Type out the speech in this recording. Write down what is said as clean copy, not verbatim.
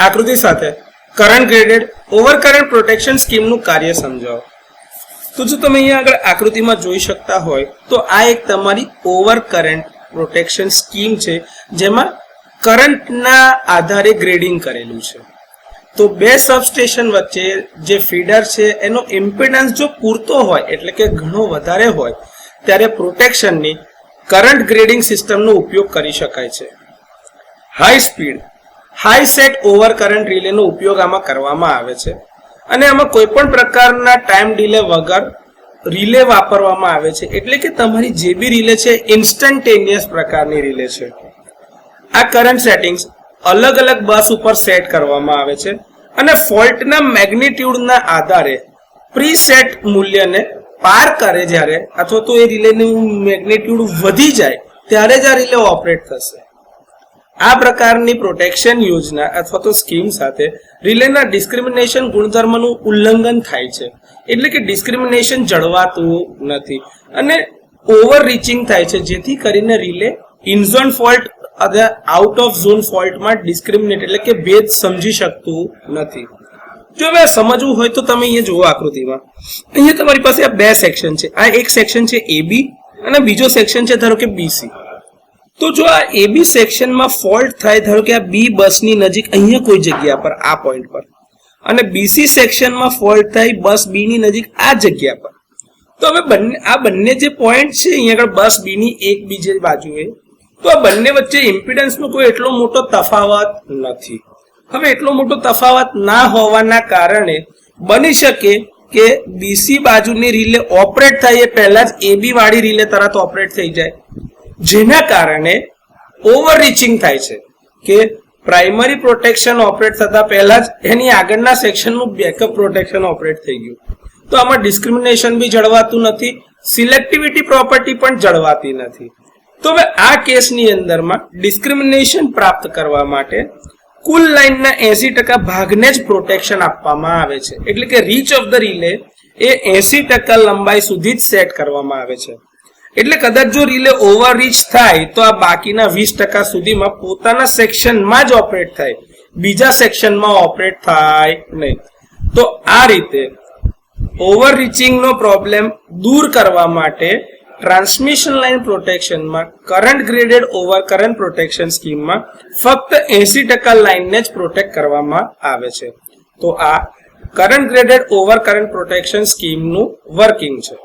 આકૃતિ સાથે current graded ઓવરકરન્ટ protection સ્કીમનું કાર્ય સમજાવો. તો જો તમે અહીંયા આગળ આકૃતિમાં જોઈ શકતા હોય તો આ એક તમારી ઓવરકરન્ટ પ્રોટેક્શન સ્કીમ છે જેમાં કરંટના આધારે ગ્રેડિંગ કરેલું છે. તો બે સબસ્ટેશન વચ્ચે જે ફીડર છે એનો ઇમ્પિડન્સ જો પૂરતો હોય એટલે કે ઘણો વધારે હોય ત્યારે પ્રોટેક્શનની કરંટ ગ્રેડિંગ સિસ્ટમનો ઉપયોગ કરી શકાય છે. High speed high set over current રિલેનો ઉપયોગ આમાં કરવામાં આવે છે અને આમાં કોઈ પણ પ્રકારના ટાઈમ ડિલે વગર રિલે વાપરવામાં આવે છે. એટલે કે તમારી જે બી રિલે છે ઇન્સ્ટન્ટેનિયસ પ્રકારની રિલે છે. આ કરંટ સેટિંગ્સ અલગ અલગ બસ ઉપર સેટ કરવામાં આવે છે અને ફોલ્ટના મેગ્નિટ્યુડના આધારે પ્રીસેટ મૂલ્યને પાર કરે જ્યારે અથવા તો એ રિલેનું મેગ્નિટ્યુડ વધી જાય ત્યારે જ આ રિલે ઓપરેટ થશે. આ પ્રકારની પ્રોટેક્શન યોજના અથવા તો સ્કીમ સાથે રિલેના ડિસ્ક્રિમિનેશન ગુણધર્મનું ઉલ્લંઘન થાય છે. એટલે કે ડિસ્ક્રિમિનેશન જળવાતું નથી અને ઓવર રીચિંગ થાય છે જેથી કરીને રિલે ઇનઝોન ફોલ્ટ અથવા આઉટ ઓફ ઝોન ફોલ્ટમાં ડિસ્ક્રિમિનેટ એટલે કે ભેદ સમજી શકતું નથી. જો હવે સમજવું હોય તો તમે અહીંયા જુઓ આકૃતિમાં, અહીંયા તમારી પાસે આ બે સેક્શન છે. આ એક સેક્શન છે AB અને બીજો સેક્શન છે ધારો કે BC. તો જો આ AB સેક્શનમાં ફોલ્ટ થાય ધારો કે આ B બસની નજીક અહીંયા કોઈ જગ્યા પર આ પોઈન્ટ પર અને BC સેક્શનમાં ફોલ્ટ થાય બસ B ની નજીક આ જગ્યા પર, તો હવે બંને જે પોઈન્ટ છે અહીંયા આગળ બસ B ની એક બીજી બાજુએ, તો આ બંને વચ્ચે ઇમ્પિડન્સનો કોઈ એટલો મોટો તફાવત નથી. હવે એટલો મોટો તફાવત ના હોવાના કારણે બની શકે કે BC બાજુની રિલે ઓપરેટ થાય એ પહેલા જ AB વાળી રિલે તરત ઓપરેટ થઈ જાય, જેના કારણે ઓવરરીચિંગ થાય છે કે પ્રાઇમરી પ્રોટેક્શન ઓપરેટ થતા પહેલા જ એની આગળના સેક્શનનું બેકઅપ પ્રોટેક્શન ઓપરેટ થઈ ગયું. તો આમાં ડિસ્ક્રિમિનેશન બી જળવાતું નથી, સિલેક્ટિવિટી પ્રોપર્ટી પણ જળવાતી નથી. તો હવે આ કેસની અંદરમાં ડિસ્ક્રિમિનેશન પ્રાપ્ત કરવા માટે કુલ લાઇનના 80% ભાગને જ પ્રોટેક્શન આપવામાં આવે છે. એટલે કે રીચ ઓફ ધ રિલે એ 80% લંબાઈ સુધી જ સેટ કરવામાં આવે છે. એટલે કદાચ જો રિલે ઓવર રીચ થાય તો આ બાકીના 20% સુધીમાં પોતાના સેક્શનમાં જ ઓપરેટ થાય, બીજા સેક્શનમાં ઓપરેટ થાય નહીં. તો આ રીતે ઓવર રીચિંગનો પ્રોબ્લેમ દૂર કરવા માટે ટ્રાન્સમિશન લાઇન પ્રોટેક્શનમાં current graded over current protection સ્કીમમાં ફક્ત 80% લાઇનને જ પ્રોટેક્ટ કરવામાં આવે છે. તો આ current graded over current protection સ્કીમનું વર્કિંગ છે.